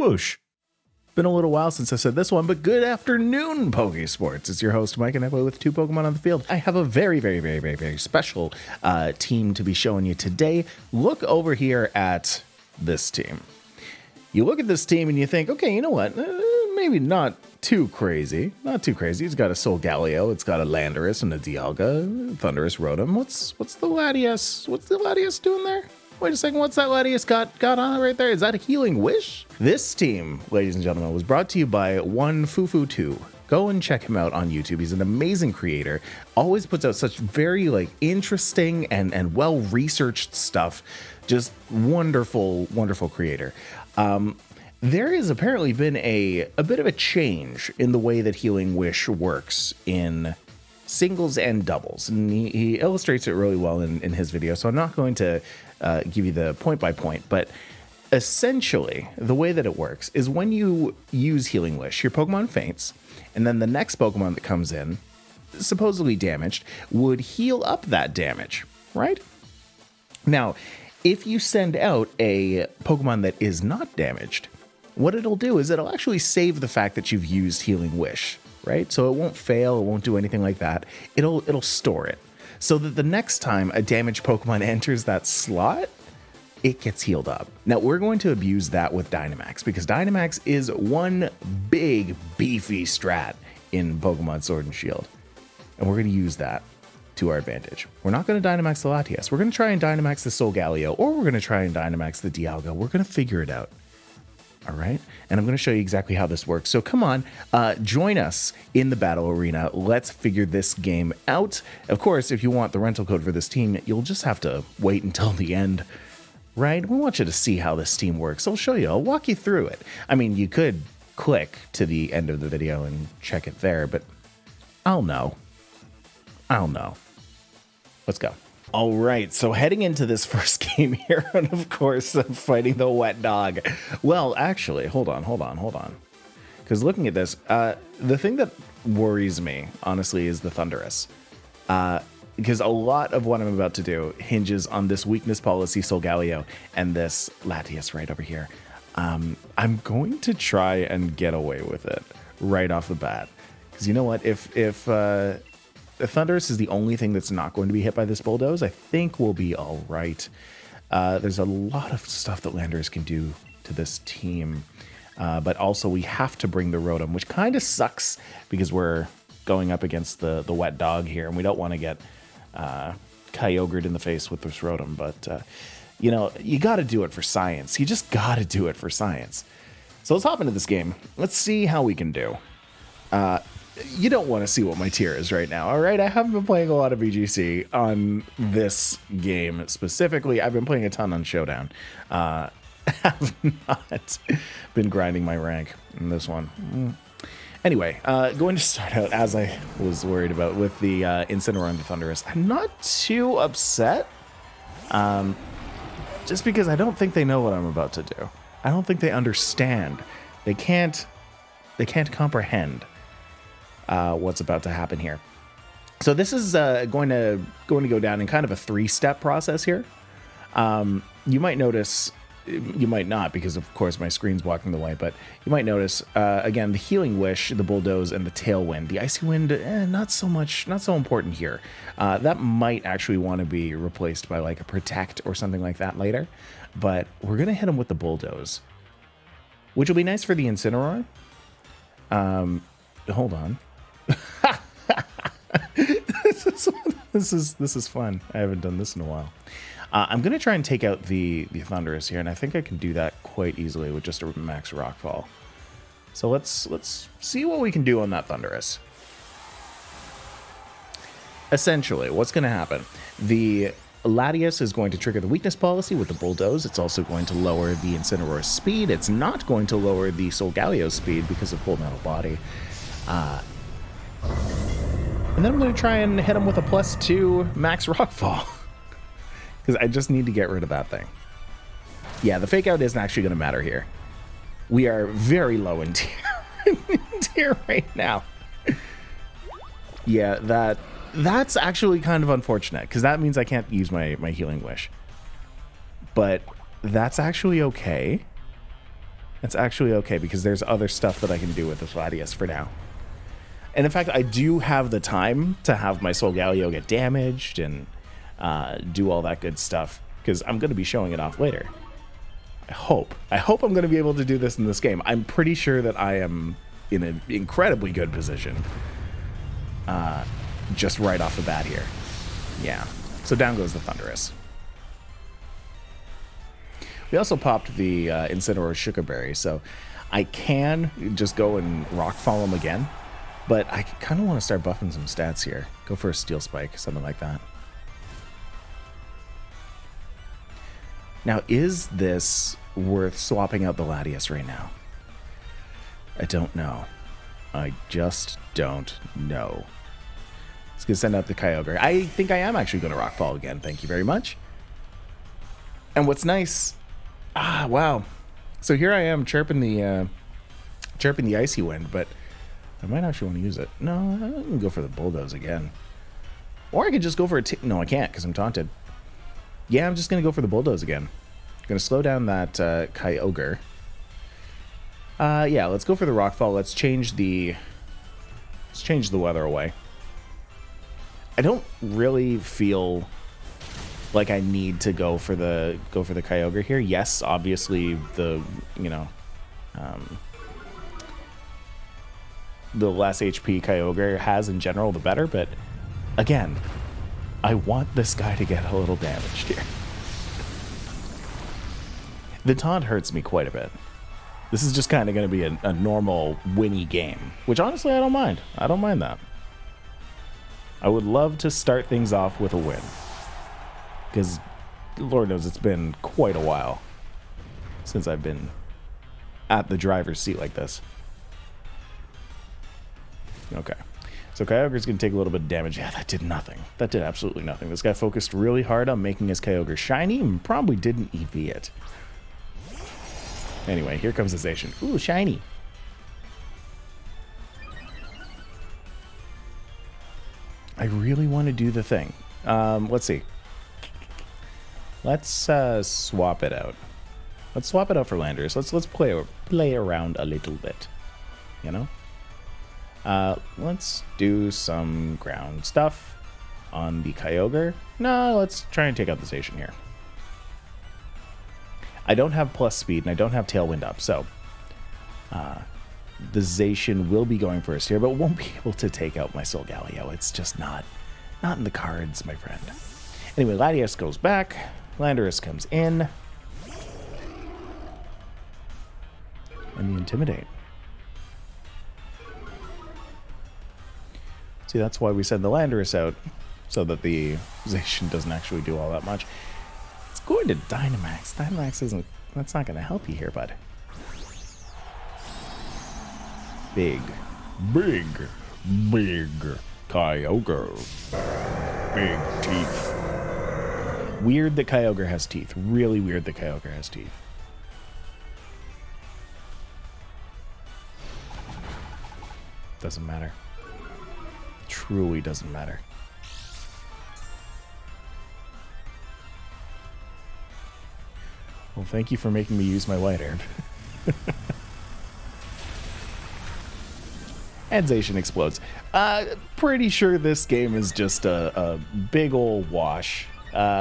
Whoosh. Been a little while since I said this one, but good afternoon, Pokésports. It's your host, Mike, and I play with two Pokemon on the field. I have a very special team to be showing you today. Look over here at this team. You look at this team and you think, okay, you know what? Maybe not too crazy. Not too crazy. It's got a Solgaleo, it's got a Landorus and a Dialga, Thundurus, Rotom. What's the Latias? What's the Latias doing there? Wait a second, what's that Latias got on it right there? Is that a Healing Wish? This team, ladies and gentlemen, was brought to you by One Fufu 2. Go and check him out on YouTube. He's an amazing creator. Always puts out such very interesting and well-researched stuff. Just wonderful creator. There has apparently been a bit of a change in the way that Healing Wish works in singles and doubles, and he illustrates it really well in his video, so I'm not going to give you the point by point, but essentially the way that it works is when you use Healing Wish, your Pokemon faints, and then the next Pokemon that comes in, supposedly damaged, would heal up that damage, right? Now, if you send out a Pokemon that is not damaged, what it'll do is it'll actually save the fact that you've used Healing Wish, right? So it won't fail, it won't do anything like that. It'll store it so that the next time a damaged Pokemon enters that slot, it gets healed up. Now we're going to abuse that with Dynamax because Dynamax is one big beefy strat in Pokemon Sword and Shield. And we're going to use that to our advantage. We're not going to Dynamax the Latias. We're going to try and Dynamax the Solgaleo, or we're going to try and Dynamax the Dialga. We're going to figure it out. All right, and I'm going to show you exactly how this works. So come on, join us in the battle arena. Let's figure this game out. Of course, if you want the rental code for this team, you'll just have to wait until the end, right? We want you to see how this team works. I'll show you. I'll walk you through it. I mean, you could click to the end of the video and check it there, but I'll know. Let's go. All right, so heading into this first game here, and of course, I'm fighting the wet dog. Well, actually, hold on. Because looking at this, the thing that worries me, honestly, is the Thundurus. Because a lot of what I'm about to do hinges on this weakness policy Solgaleo and this Latias right over here. I'm going to try and get away with it right off the bat. Because you know what, if the Thundurus is the only thing that's not going to be hit by this Bulldoze, I think we'll be all right. There's a lot of stuff that Landorus can do to this team, but also we have to bring the Rotom, which kind of sucks because we're going up against the wet dog here, and we don't want to get Kyogred in the face with this Rotom, but you know, you got to do it for science. You just got to do it for science. So let's hop into this game. Let's see how we can do. You don't want to see what my tier is right now, all right? I haven't been playing a lot of VGC on this game specifically. I've been playing a ton on Showdown. Have not been grinding my rank in this one. Anyway, going to start out, as I was worried about, with the Incineroar and the Thundurus. I'm not too upset, just because I don't think they know what I'm about to do. I don't think they understand. They can't comprehend what's about to happen here. So this is going to go down in kind of a 3-step process here. You might notice, you might not, because of course my screen's blocking the way, but you might notice again the Healing Wish, the Bulldoze, and the Tailwind. The Icy Wind, not so important here. That might actually want to be replaced by like a Protect or something like that later. But we're gonna hit him with the Bulldoze, which will be nice for the Incineroar. Hold on. This is fun. I haven't done this in a while. I'm gonna try and take out the Thundurus here, and I think I can do that quite easily with just a max Rockfall. So let's see what we can do on that Thundurus. Essentially, what's gonna happen? The Latias is going to trigger the weakness policy with the Bulldoze. It's also going to lower the Incineroar's speed. It's not going to lower the Solgaleo's speed because of Full Metal Body. And then I'm going to try and hit him with a +2 max Rockfall. Because I just need to get rid of that thing. Yeah, the Fake Out isn't actually going to matter here. We are very low in tier right now. Yeah, that's actually kind of unfortunate, because that means I can't use my Healing Wish. But that's actually okay. It's actually okay because there's other stuff that I can do with this Latias for now. And in fact, I do have the time to have my Solgaleo get damaged and do all that good stuff because I'm going to be showing it off later. I hope I'm going to be able to do this in this game. I'm pretty sure that I am in an incredibly good position just right off the bat here. Yeah. So down goes the Thundurus. We also popped the Incineroar Sugar Berry, so I can just go and Rock Fall him again, but I kind of want to start buffing some stats here. Go for a Steel Spike, something like that. Now, is this worth swapping out the Latias right now? I don't know. I just don't know. Let's go send out the Kyogre. I think I am actually going to Rock Fall again. Thank you very much. And what's nice... wow. So here I am chirping the Icy Wind, but I might actually want to use it. No, I can go for the Bulldoze again. Or I could just go for a... No, I can't because I'm taunted. Yeah, I'm just going to go for the Bulldoze again. I'm going to slow down that Kyogre. Yeah, let's go for the Rockfall. Let's change the weather away. I don't really feel like I need to go for the Kyogre here. Yes, obviously the less HP Kyogre has in general, the better. But again, I want this guy to get a little damaged here. The taunt hurts me quite a bit. This is just kind of going to be a normal winny game, which honestly I don't mind. I don't mind that. I would love to start things off with a win, because Lord knows it's been quite a while since I've been at the driver's seat like this. Okay. So Kyogre's going to take a little bit of damage. Yeah, that did nothing. That did absolutely nothing. This guy focused really hard on making his Kyogre shiny and probably didn't EV it. Anyway, here comes the Zacian. Ooh, shiny. I really want to do the thing. Let's see. Let's swap it out. Let's swap it out for Landorus. Let's play around a little bit. You know? Let's do some ground stuff on the Kyogre. No, let's try and take out the Zacian here. I don't have plus speed and I don't have Tailwind up, so the Zacian will be going first here, but won't be able to take out my Solgaleo. It's just not in the cards, my friend. Anyway, Latias goes back. Landorus comes in. And the Intimidate. See, that's why we send the Landorus out, so that the Zacian doesn't actually do all that much. It's going to Dynamax. Dynamax isn't... That's not going to help you here, bud. Big Kyogre. Big teeth. Weird that Kyogre has teeth. Really weird that Kyogre has teeth. Doesn't matter. Truly doesn't matter. Well, thank you for making me use my White Herb. And Zacian explodes. Pretty sure this game is just a big old wash,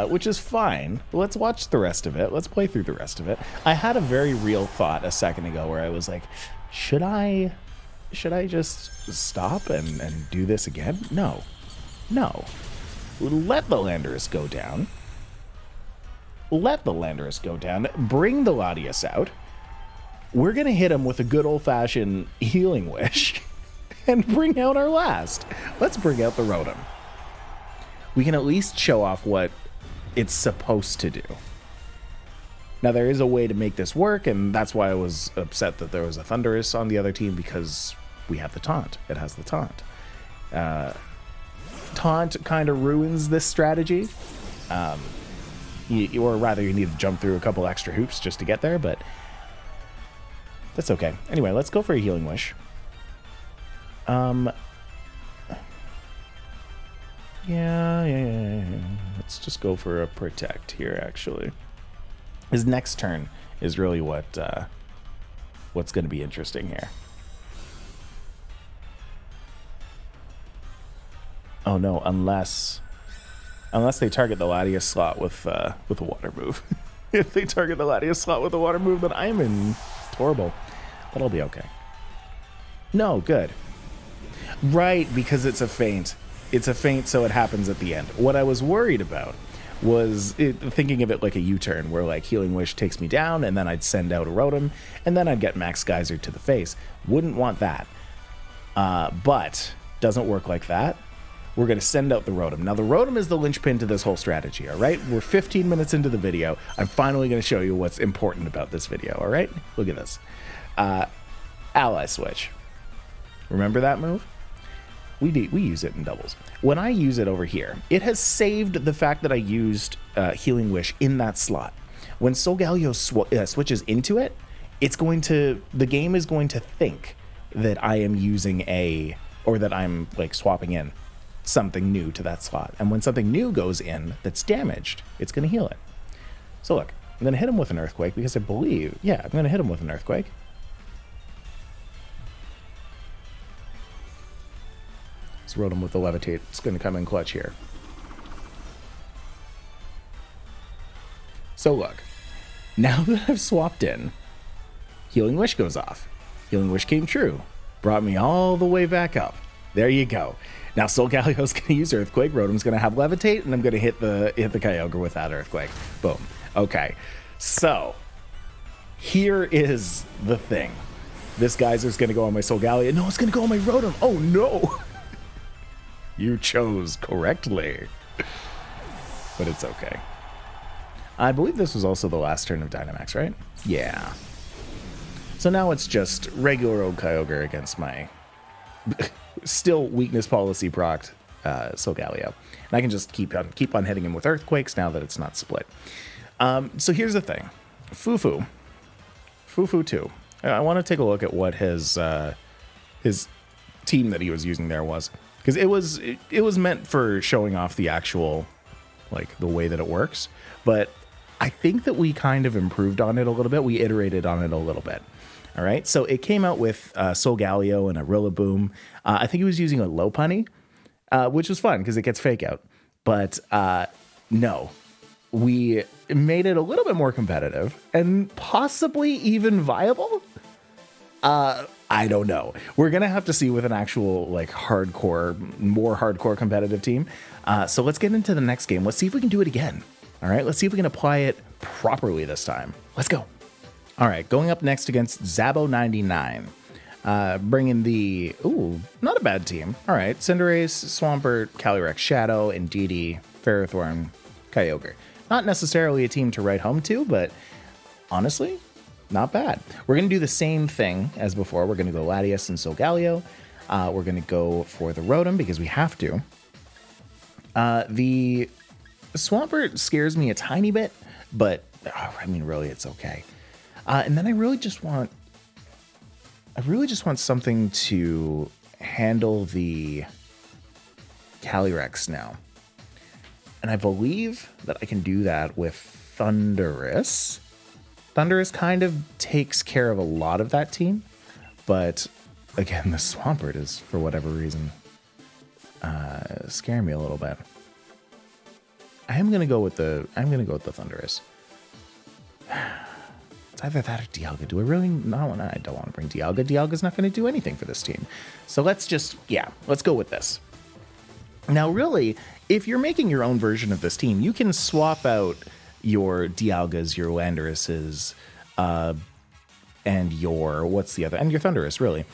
which is fine. Let's watch the rest of it. Let's play through the rest of it. I had a very real thought a second ago where I was like, should I just stop and do this again? No. Let the Landorus go down. Let the Landorus go down. Bring the Latias out. We're going to hit him with a good old-fashioned Healing Wish and bring out our last. Let's bring out the Rotom. We can at least show off what it's supposed to do. Now, there is a way to make this work, and that's why I was upset that there was a Thundurus on the other team, because we have the taunt. It has the taunt. Taunt kind of ruins this strategy. Or rather, you need to jump through a couple extra hoops just to get there, but that's okay. Anyway, let's go for a Healing Wish. Yeah. Let's just go for a Protect here, actually. His next turn is really what what's going to be interesting here. Oh no, unless they target the Latias slot with a water move. If they target the Latias slot with a water move, then I'm in horrible. But I'll be okay. No, good. Right, because it's a feint. It's a feint, so it happens at the end. What I was worried about was thinking of it like a U-turn, where like Healing Wish takes me down, and then I'd send out a Rotom, and then I'd get Max Geyser to the face. Wouldn't want that. But doesn't work like that. We're going to send out the Rotom. Now, the Rotom is the linchpin to this whole strategy, all right? We're 15 minutes into the video. I'm finally going to show you what's important about this video, all right? Look at this. Ally Switch. Remember that move? We use it in doubles. When I use it over here, it has saved the fact that I used Healing Wish in that slot. When Solgaleo switches into it, the game is going to think that I am using or that I'm like swapping in something new to that slot. And when something new goes in that's damaged, it's going to heal it. So look, I'm going to hit him with an Earthquake because I believe, yeah, I'm going to hit him with an Earthquake. Let's Rotom with the Levitate. It's going to come in clutch here. So look, now that I've swapped in, Healing Wish goes off. Healing Wish came true. Brought me all the way back up. There you go. Now Solgaleo's going to use Earthquake. Rotom's going to have Levitate, and I'm going to hit the Kyogre with that Earthquake. Boom. Okay. So here is the thing. This Geyser's going to go on my Solgaleo. No, it's going to go on my Rotom. Oh no. You chose correctly. But it's okay. I believe this was also the last turn of Dynamax, right? Yeah. So now it's just regular old Kyogre against my still weakness policy procced Solgaleo. And I can just keep on hitting him with Earthquakes now that it's not split. So here's the thing. Fufu 2. I want to take a look at what his team that he was using there was. Because it was meant for showing off the actual, like, the way that it works. But I think that we kind of improved on it a little bit. We iterated on it a little bit. All right, so it came out with Solgaleo and a Rillaboom. I think he was using a Lopunny, which was fun because it gets Fake Out. But no, we made it a little bit more competitive and possibly even viable. I don't know. We're going to have to see with an actual like more hardcore competitive team. So let's get into the next game. Let's see if we can do it again. All right, let's see if we can apply it properly this time. Let's go. All right, going up next against Zabo99. Bringing the, not a bad team. All right, Cinderace, Swampert, Calyrex Shadow, Indeedee, Ferrothorn, Kyogre. Not necessarily a team to write home to, but honestly, not bad. We're going to do the same thing as before. We're going to go Latias and Solgaleo. We're going to go for the Rotom because we have to. The Swampert scares me a tiny bit, but I mean, really, it's okay. And then I really just want something to handle the Calyrex now. And I believe that I can do that with Thundurus. Thundurus kind of takes care of a lot of that team, but again, the Swampert is, for whatever reason, scaring me a little bit. I'm gonna go with the Thundurus. It's either that or Dialga. Do I really not want to? I don't want to bring Dialga. Dialga's not going to do anything for this team. So let's go with this. Now, really, if you're making your own version of this team, you can swap out your Dialgas, your Landuruses, and your Thundurus, really.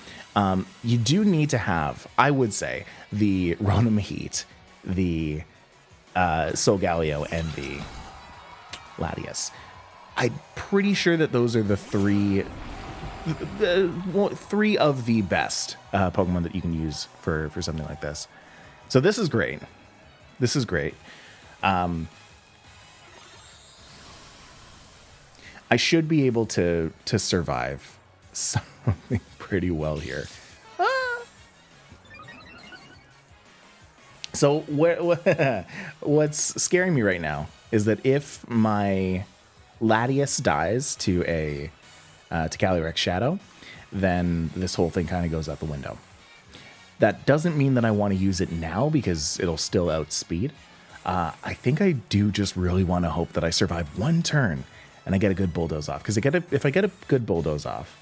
You do need to have, I would say, the Rotom-Heat, the Solgaleo, and the Latias. I'm pretty sure that those are the three of the best Pokemon that you can use for something like this. So this is great. This is great. I should be able to survive something pretty well here. So what's scaring me right now is that if my Latias dies to a to Calyrex Shadow, then this whole thing kind of goes out the window. That doesn't mean that I want to use it now because it'll still outspeed. I think I do just really want to hope that I survive one turn and I get a good Bulldoze off. Because if I get a good Bulldoze off,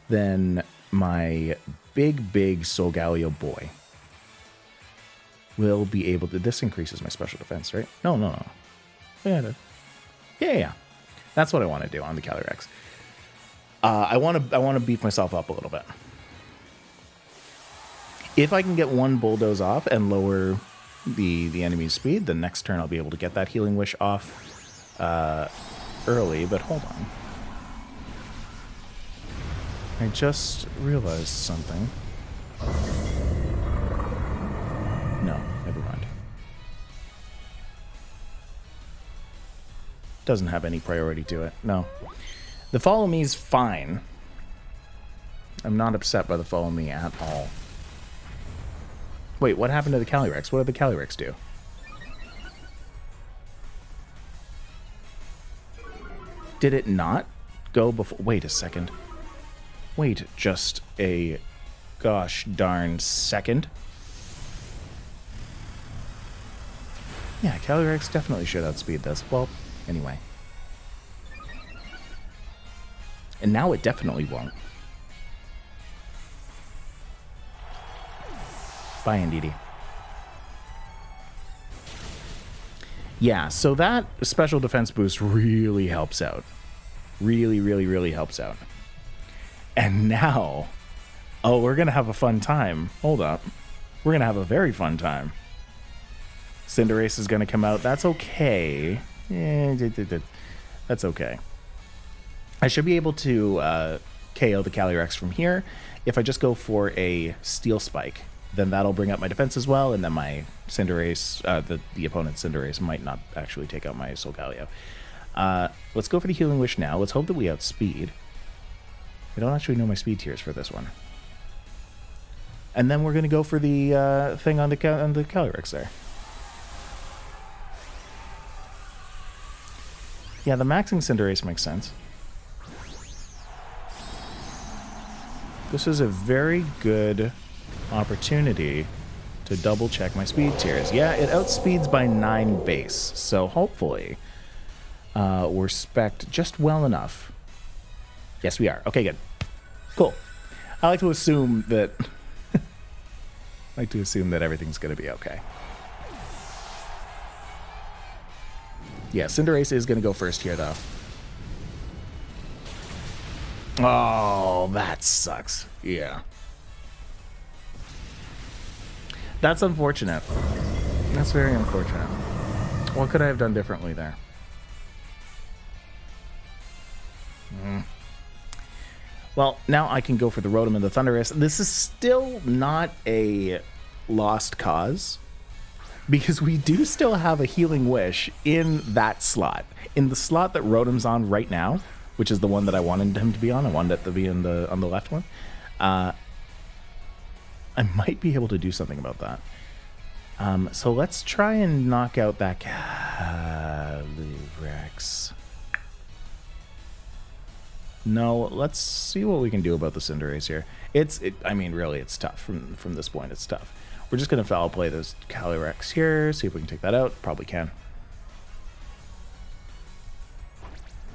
then my big Solgaleo boy will be able to... This increases my special defense, right? No. Yeah. That's what I want to do on the Calyrex. I want to beef myself up a little bit. If I can get one Bulldoze off and lower the enemy's speed, the next turn I'll be able to get that Healing Wish off early. But hold on. I just realized something. No, never mind. Doesn't have any priority to it. No. The Follow Me is fine. I'm not upset by the Follow Me at all. Wait, what happened to the Calyrex? What did the Calyrex do? Did it not go before? Wait a second. Wait just a gosh darn second. Yeah, Calyrex definitely should outspeed this. Well, anyway. And now it definitely won't. Bye, Indeedee. Yeah, so that special defense boost really helps out. Really helps out. And now... Oh, we're going to have a fun time. Hold up. We're going to have a very fun time. Cinderace is going to come out. That's okay. That's okay. I should be able to KO the Calyrex from here. If I just go for a Steel Spike, then that'll bring up my defense as well, and then my Cinderace, the opponent's Cinderace, might not actually take out my Solgaleo. Let's go for the Healing Wish now. Let's hope that we outspeed. I don't actually know my speed tiers for this one. And then we're going to go for the thing on the Calyrex there. Yeah, the maxing Cinderace makes sense. This is a very good opportunity to double check my speed tiers. Yeah, it outspeeds by 9 base, so hopefully we're spec'd just well enough. Yes, we are. Okay, good. Cool. I like to assume that everything's going to be okay. Yeah, Cinderace is going to go first here, though. Oh, that sucks. Yeah. That's unfortunate. That's very unfortunate. What could I have done differently there? Well, now I can go for the Rotom and the Thundurus. This is still not a lost cause, because we do still have a Healing Wish in that slot. In the slot that Rotom's on right now, which is the one that I wanted him to be on. I wanted it to be on the left one. I might be able to do something about that. So let's try and knock out that Calyrex. No, let's see what we can do about the Cinderace here. I mean, really, it's tough. From this point, it's tough. We're just going to foul play this Calyrex here, see if we can take that out. Probably can.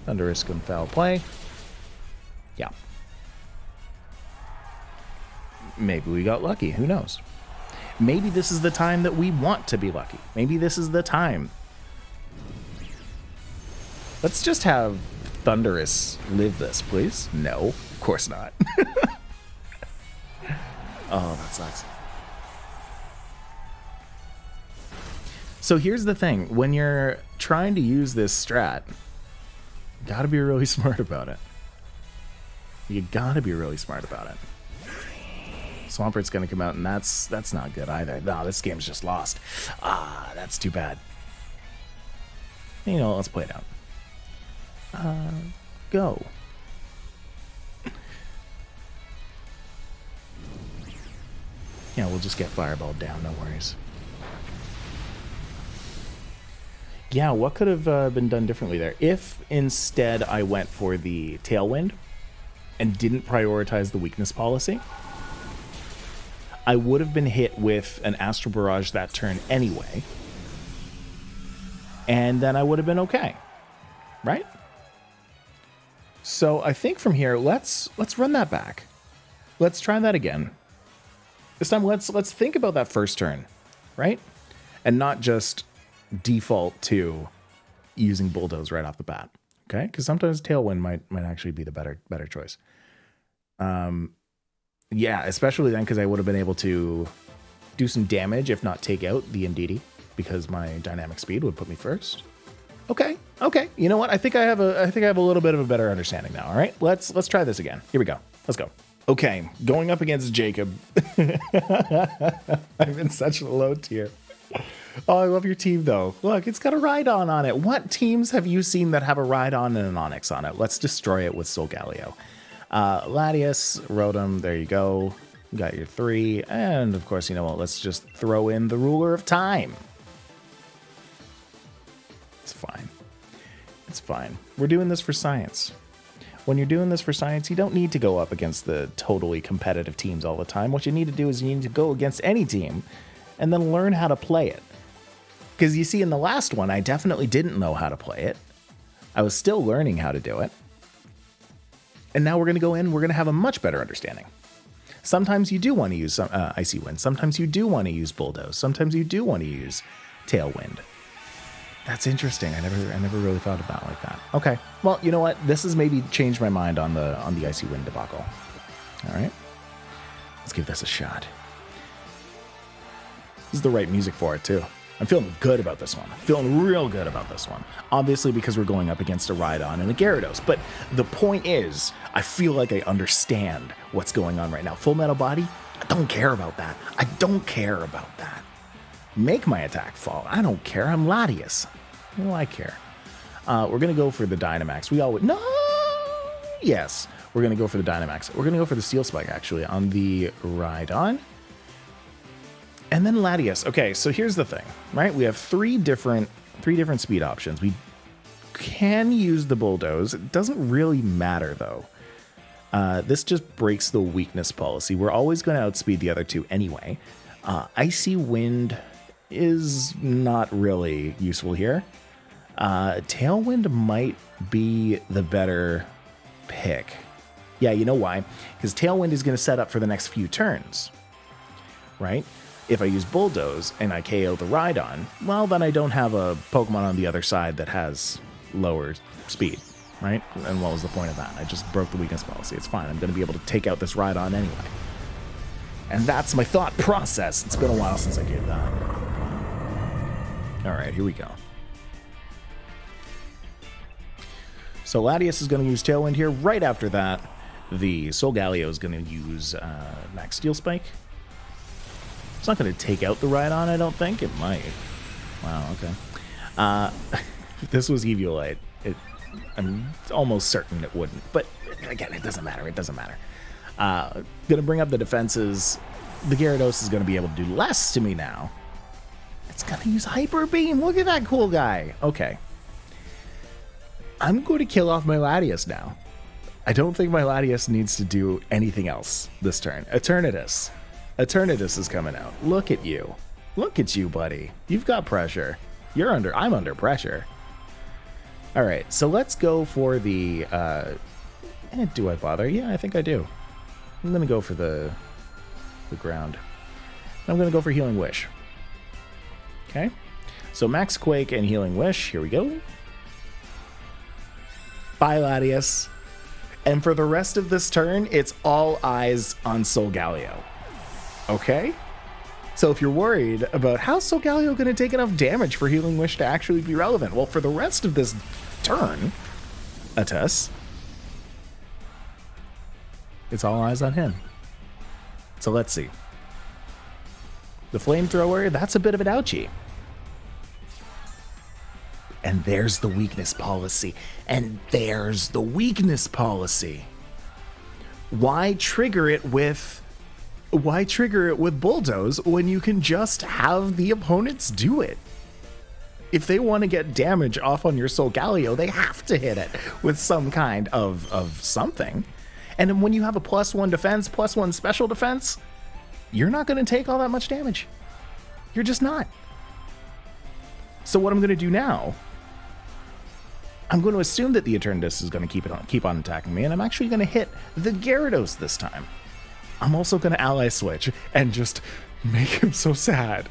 Thundurus can foul play. Yeah. Maybe we got lucky. Who knows? Maybe this is the time that we want to be lucky. Maybe this is the time. Let's just have Thundurus live this, please. No, of course not. Oh, that sucks. So here's the thing. When you're trying to use this strat, you gotta be really smart about it. You gotta be really smart about it. Swampert's gonna come out, and that's not good either. No, this game's just lost. Ah, that's too bad. You know, let's play it out. Go. Yeah, we'll just get fireballed down, no worries. Yeah, what could have been done differently there? If instead I went for the Tailwind and didn't prioritize the weakness policy, I would have been hit with an Astral Barrage that turn anyway, and then I would have been okay, right? So I think from here, let's run that back. Let's try that again. This time, let's think about that first turn, right? And not just default to using Bulldoze right off the bat, okay? Because sometimes Tailwind might actually be the better choice. Yeah, especially then because I would have been able to do some damage, if not take out the Indeedee, because my dynamic speed would put me first. Okay. You know what? I think I have a little bit of a better understanding now. All right, let's try this again. Here we go. Let's go. Okay, going up against Jacob. I'm in such a low tier. Oh, I love your team though. Look, it's got a Rhydon on it. What teams have you seen that have a Rhydon and an Onix on it? Let's destroy it with Solgaleo. Latias, Rotom, there you go. You got your 3. And of course, you know what? Let's just throw in the Ruler of Time. It's fine. It's fine. We're doing this for science. When you're doing this for science, you don't need to go up against the totally competitive teams all the time. What you need to do is you need to go against any team and then learn how to play it. Because you see, in the last one, I definitely didn't know how to play it. I was still learning how to do it. And now we're going to go in, we're going to have a much better understanding. Sometimes you do want to use some Icy Wind. Sometimes you do want to use Bulldoze. Sometimes you do want to use Tailwind. That's interesting. I never really thought about it like that. Okay. Well, you know what? This has maybe changed my mind on the Icy Wind debacle. All right. Let's give this a shot. This is the right music for it too. I'm feeling good about this one. Feeling real good about this one. Obviously because we're going up against a Rhydon and a Gyarados. But the point is, I feel like I understand what's going on right now. Full Metal Body, I don't care about that. I don't care about that. Make my attack fall. I don't care. I'm Latias. What do I care? We're going to go for the Dynamax. We all would... No! Yes. We're going to go for the Dynamax. We're going to go for the Steel Spike, actually, on the Rhydon. And then Latias. Okay, so here's the thing, right? We have three different speed options. We can use the Bulldoze. It doesn't really matter, though. This just breaks the weakness policy. We're always going to outspeed the other two anyway. Icy Wind is not really useful here. Tailwind might be the better pick. Yeah, you know why? Because Tailwind is going to set up for the next few turns, right? If I use Bulldoze and I KO the Rhydon, well, then I don't have a Pokemon on the other side that has lower speed, right? And what was the point of that? I just broke the weakness policy. It's fine. I'm going to be able to take out this Rhydon anyway. And that's my thought process. It's been a while since I did that. All right, here we go. So Latias is going to use Tailwind here. Right after that, the Solgaleo is going to use Max Steel Spike. It's not going to take out the Rhydon, I don't think. It might. Wow, okay. This was Eviolite. I'm almost certain it wouldn't. But again, it doesn't matter. It doesn't matter. Going to bring up the defenses. The Gyarados is going to be able to do less to me now. It's going to use Hyper Beam. Look at that cool guy. Okay. I'm going to kill off my Latias now. I don't think my Latias needs to do anything else this turn. Eternatus. Eternatus is coming out. Look at you. Look at you, buddy. You've got pressure. I'm under pressure. All right, so let's go for the... do I bother? Yeah, I think I do. I'm going to go for the ground. I'm going to go for Healing Wish. Okay. So Max Quake and Healing Wish. Here we go. Bye, Latias. And for the rest of this turn, it's all eyes on Solgaleo. Okay? So if you're worried about how's Solgaleo going to take enough damage for Healing Wish to actually be relevant, well, for the rest of this turn, Atus, it's all eyes on him. So let's see. The Flamethrower, that's a bit of an ouchie. And there's the weakness policy. And there's the weakness policy. Why trigger it with Bulldoze when you can just have the opponents do it? If they want to get damage off on your Solgaleo, they have to hit it with some kind of something. And then when you have a +1 defense, +1 special defense, you're not going to take all that much damage. You're just not. So what I'm going to do now, I'm going to assume that the Eternatus is going to keep on attacking me, and I'm actually going to hit the Gyarados this time. I'm also going to ally switch and just make him so sad.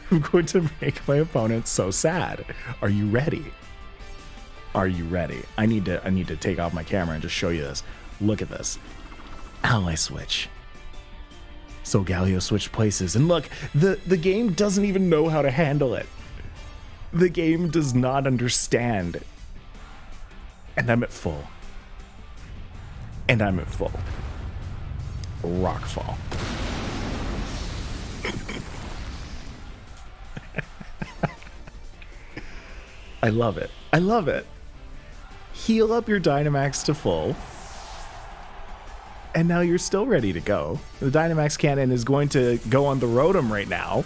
I'm going to make my opponent so sad. Are you ready? Are you ready? I need to take off my camera and just show you this. Look at this. Ally switch. Solgaleo switched places, and look, the game doesn't even know how to handle it. The game does not understand. And I'm at full. And I'm at full. Rockfall. I love it. I love it. Heal up your Dynamax to full. And now you're still ready to go. The Dynamax cannon is going to go on the Rotom right now.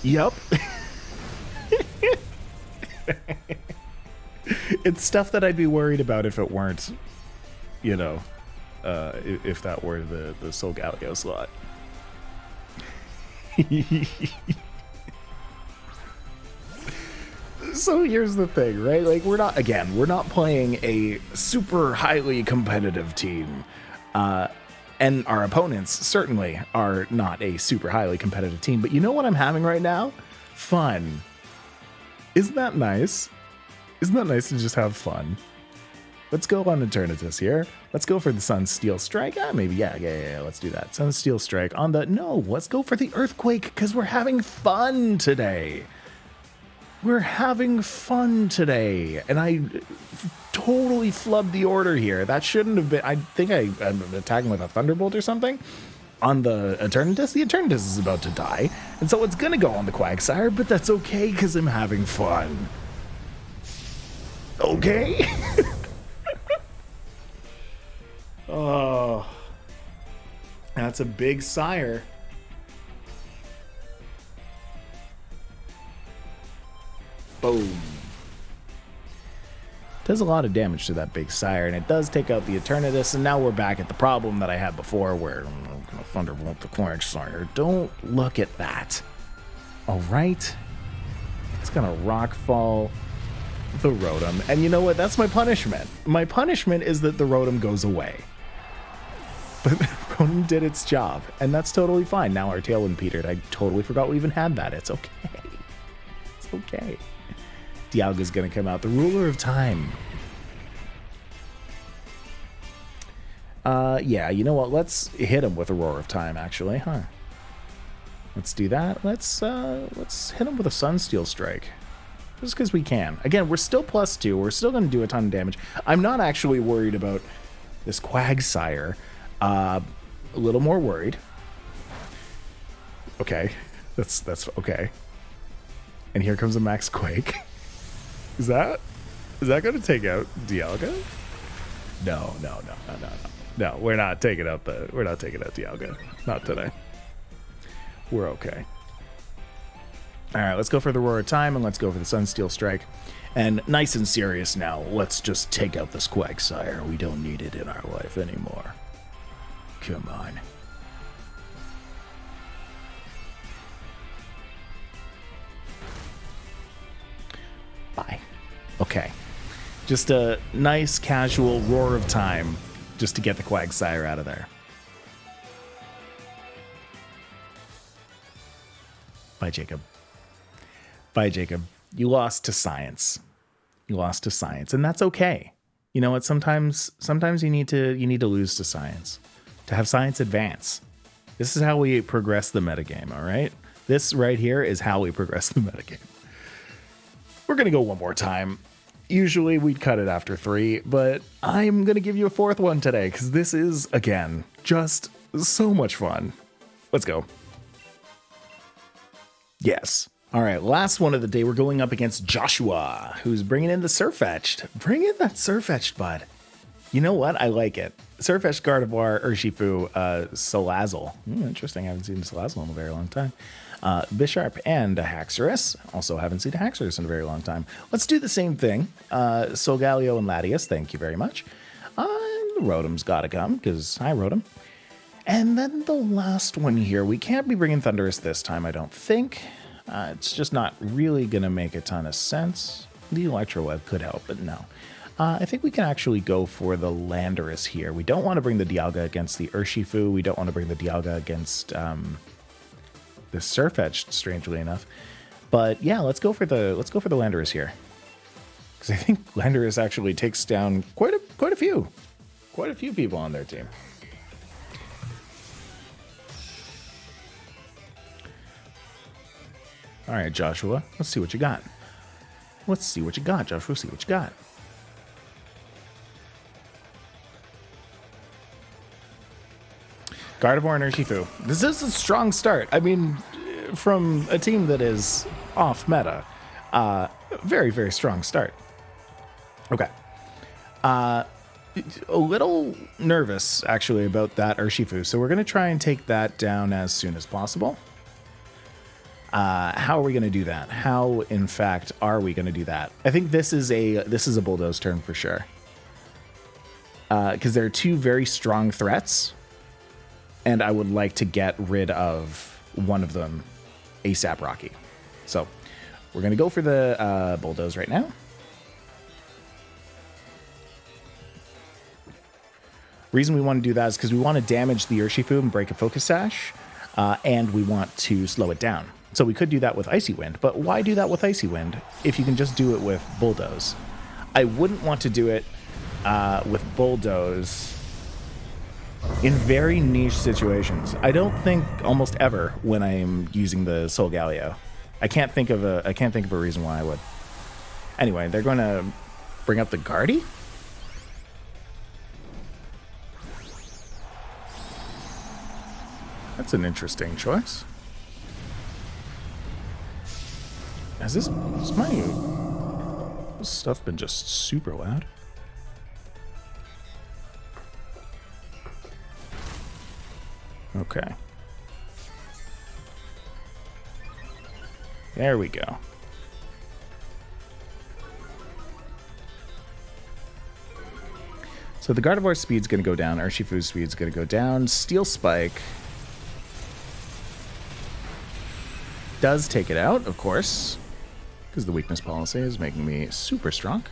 Yup. It's stuff that I'd be worried about if it weren't, you know, if that were the Solgaleo slot. So here's the thing, right? Like, we're not playing a super highly competitive team. And our opponents certainly are not a super highly competitive team. But you know what I'm having right now? Fun. Isn't that nice? Isn't that nice to just have fun? Let's go on Eternatus here. Let's go for the Sunsteel Strike. Maybe, yeah, let's do that. Sunsteel Strike on the... No, let's go for the Earthquake, because we're having fun today. We're having fun today. And I totally flubbed the order here. That shouldn't have been... I think I'm attacking with a Thunderbolt or something. On the Eternatus is about to die. And so it's going to go on the Quagsire, but that's okay, because I'm having fun. Okay? Oh, that's a big sire. Boom. Does a lot of damage to that big sire, and it does take out the Eternatus, and now we're back at the problem that I had before where I'm going to Thunderbolt the Quagsire. Don't look at that. All right. It's going to Rockfall the Rotom. And you know what? That's my punishment. My punishment is that the Rotom goes away. But the Rotom did its job, and that's totally fine. Now our Tailwind petered. I totally forgot we even had that. It's okay. It's okay. Dialga's gonna come out. The Ruler of Time. Yeah, you know what? Let's hit him with a Roar of Time, actually, huh? Let's do that. Let's hit him with a Sunsteel Strike. Just because we can. Again, we're still +2. We're still going to do a ton of damage. I'm not actually worried about this Quagsire. A little more worried. Okay. That's okay. And here comes a Max Quake. Is that going to take out Dialga? No. No, we're not taking out Dialga. Not today. We're okay. All right, let's go for the Roar of Time, and let's go for the Sunsteel Strike. And nice and serious now, let's just take out this Quagsire. We don't need it in our life anymore. Come on. Bye. Okay. Just a nice, casual Roar of Time just to get the Quagsire out of there. Bye, Jacob. Bye, Jacob. You lost to science. You lost to science, and that's okay. You know what? Sometimes you need to lose to science to have science advance. This is how we progress the metagame. All right. This right here is how we progress the metagame. We're gonna go one more time. Usually we'd cut it after 3, but I'm gonna give you a 4th one today because this is again just so much fun. Let's go. Yes. All right, last one of the day, we're going up against Joshua, who's bringing in the Sirfetch'd. Bring in that Sirfetch'd, bud. You know what? I like it. Sirfetch'd, Gardevoir, Urshifu, Salazzle. Interesting. I haven't seen Salazzle in a very long time. Bisharp and a Haxorus. Also haven't seen a Haxorus in a very long time. Let's do the same thing. Solgaleo and Latias, thank you very much. Rotom's gotta come, because hi, Rotom. And then the last one here. We can't be bringing Thundurus this time, I don't think. It's just not really going to make a ton of sense. The Electro Web could help, but no. I think we can actually go for the Landorus here. We don't want to bring the Dialga against the Urshifu. We don't want to bring the Dialga against the Surfetch'd, strangely enough. But yeah, let's go for the Landorus here. Because I think Landorus actually takes down quite a few people on their team. All right, Joshua, let's see what you got. Let's see what you got, Joshua. See what you got. Gardevoir and Urshifu. This is a strong start. I mean, from a team that is off meta, very, very strong start. Okay. A little nervous, actually, about that Urshifu, so we're going to try and take that down as soon as possible. How are we going to do that? How, in fact, are we going to do that? I think this is a Bulldoze turn for sure. Because there are two very strong threats, and I would like to get rid of one of them ASAP Rocky. So we're going to go for the Bulldoze right now. Reason we want to do that is because we want to damage the Urshifu and break a Focus Sash, and we want to slow it down. So we could do that with Icy Wind, but why do that with Icy Wind if you can just do it with Bulldoze? I wouldn't want to do it with Bulldoze in very niche situations. I don't think almost ever when I'm using the Solgaleo. I can't think of a reason why I would. Anyway, they're going to bring up the Guardy. That's an interesting choice. Has this stuff been just super loud? Okay. There we go. So the Gardevoir speed's going to go down. Urshifu's speed's going to go down. Steel Spike does take it out, of course, because the weakness policy is making me super strong.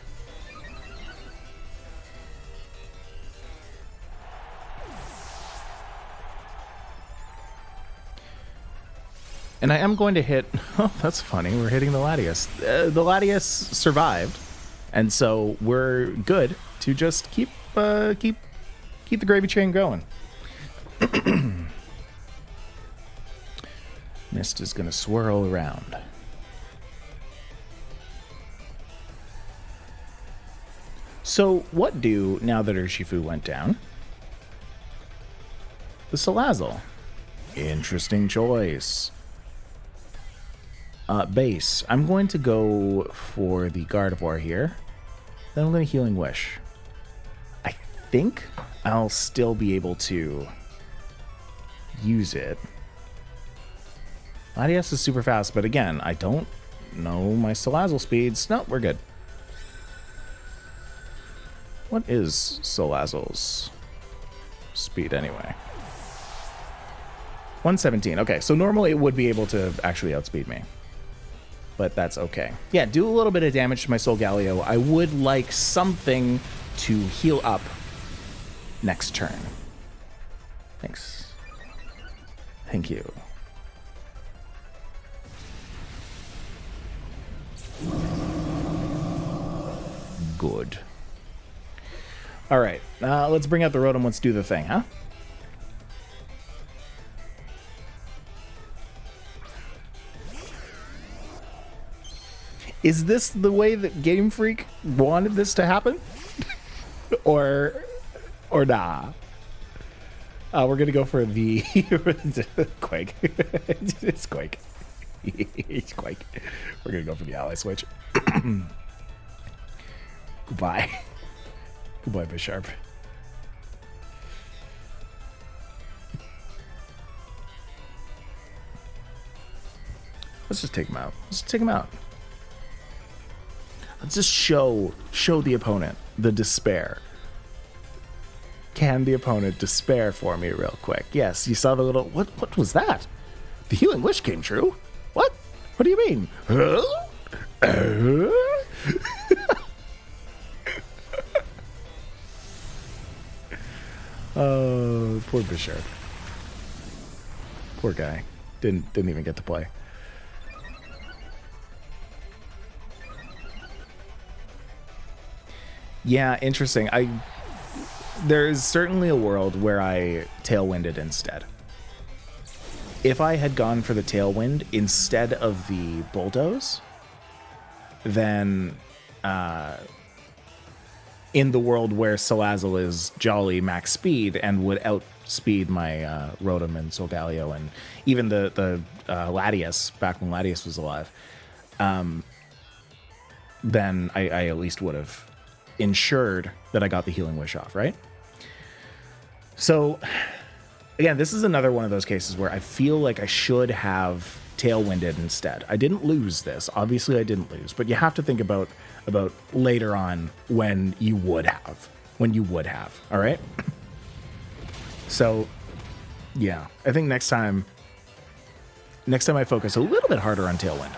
And I am going to hit... Oh, that's funny. We're hitting the Latias. The Latias survived, and so we're good to just keep the gravy train going. Mist is going to swirl around. So what do, now that Urshifu went down? The Salazzle. Interesting choice. Base. I'm going to go for the Gardevoir here. Then I'm going to Healing Wish. I think I'll still be able to use it. Latias is super fast, but again, I don't know my Salazzle speeds. No, we're good. What is Salazzle's speed anyway? 117. Okay, so normally it would be able to actually outspeed me. But that's okay. Yeah, do a little bit of damage to my Solgaleo. I would like something to heal up next turn. Thanks. Thank you. Good. All right, let's bring out the Rotom. Let's do the thing, huh? Is this the way that Game Freak wanted this to happen? or nah? We're gonna go for the Quake. It's Quake. It's Quake. We're gonna go for the ally switch. Goodbye. Goodbye, Bisharp. Let's just take him out. Let's take him out. Let's just show the opponent the despair. Can the opponent despair for me real quick? Yes, you saw the little... What was that? The healing wish came true? What? What do you mean? Oh, poor Bishop. Poor guy. Didn't even get to play. Yeah, interesting. There's certainly a world where I tailwinded instead. If I had gone for the tailwind instead of the bulldoze, then in the world where Salazzle is jolly max speed and would outspeed my Rotom and Solgaleo and even the Latias back when Latias was alive, then I at least would have ensured that I got the healing wish off, right? So again, this is another one of those cases where I feel like I should have tailwinded instead. I didn't lose this. Obviously I didn't lose, but you have to think about later on when you would have. All right? So yeah, I think next time I focus a little bit harder on tailwind.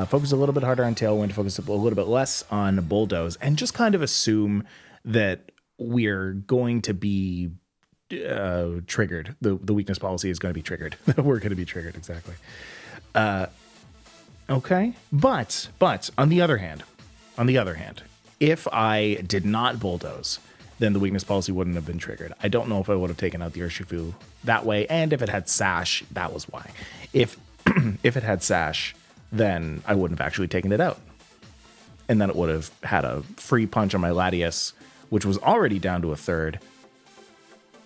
Focus a little bit harder on tailwind, focus a little bit less on bulldoze, and just kind of assume that we're going to be triggered. The weakness policy is going to be triggered. We're going to be triggered, exactly. Okay, but on the other hand, if I did not bulldoze, then the weakness policy wouldn't have been triggered. I don't know if I would have taken out the Urshifu that way, and if it had Sash, that was why. If it had Sash, then I wouldn't have actually taken it out. And then it would have had a free punch on my Latias, which was already down to a third,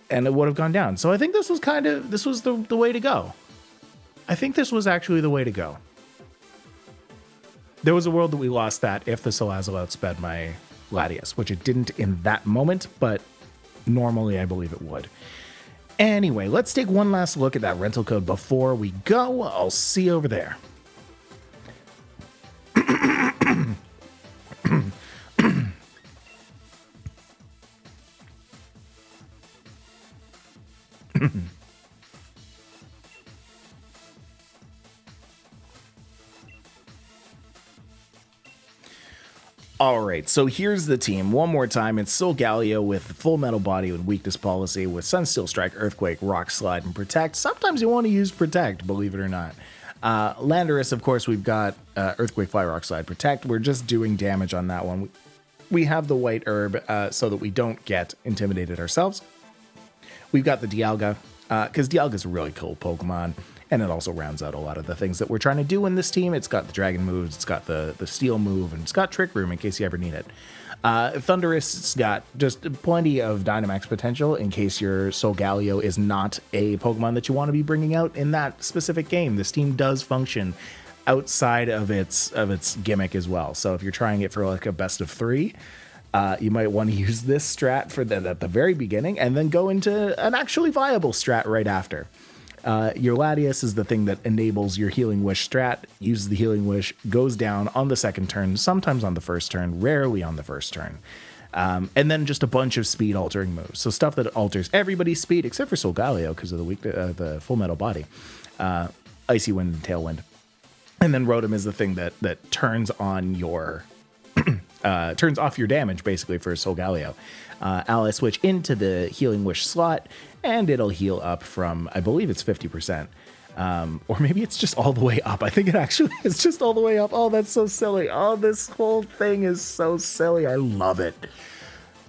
and it would have gone down. So I think this was the way to go. I think this was actually the way to go. There was a world that we lost that if the Salazzle outsped my Latias, which it didn't in that moment, but normally I believe it would. Anyway, let's take one last look at that rental code before we go. I'll see you over there. All right, so here's the team. One more time, it's Solgaleo with Full Metal Body with Weakness Policy with Sunsteel Strike, Earthquake, Rock Slide, and Protect. Sometimes you want to use Protect, believe it or not. Landorus, of course, we've got Earthquake, Fly, Rock Slide, Protect. We're just doing damage on that one. We have the White Herb so that we don't get intimidated ourselves. We've got the Dialga, because Dialga's a really cool Pokemon. And it also rounds out a lot of the things that we're trying to do in this team. It's got the Dragon moves, it's got the Steel move, and it's got Trick Room in case you ever need it. Thunderous, it's got just plenty of Dynamax potential in case your Solgaleo is not a Pokemon that you want to be bringing out in that specific game. This team does function outside of its gimmick as well. So if you're trying it for like a best of 3, you might want to use this strat for at the very beginning and then go into an actually viable strat right after. Your Latias is the thing that enables your Healing Wish strat, uses the Healing Wish, goes down on the second turn, sometimes on the first turn, rarely on the first turn. And then just a bunch of speed altering moves. So stuff that alters everybody's speed except for Solgaleo because of the Full Metal Body. Icy Wind and Tailwind. And then Rotom is the thing that turns on your turns off your damage basically for Solgaleo. Ally switch into the Healing Wish slot, and it'll heal up from, I believe it's 50%. Or maybe it's just all the way up. I think it actually is just all the way up. Oh, that's so silly. Oh, this whole thing is so silly. I love it.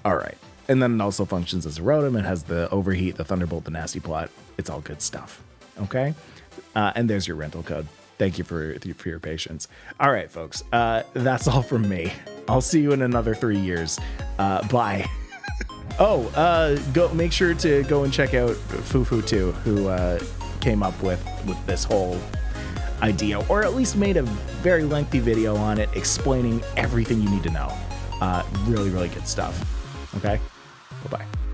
All right. And then it also functions as a Rotom. It has the Overheat, the Thunderbolt, the Nasty Plot. It's all good stuff. Okay? And there's your rental code. Thank you for your patience. All right, folks. That's all from me. I'll see you in another 3 years. Bye. Go make sure to go and check out Fufu too, who came up with this whole idea, or at least made a very lengthy video on it explaining everything you need to know. Really, really good stuff. Okay? Bye-bye.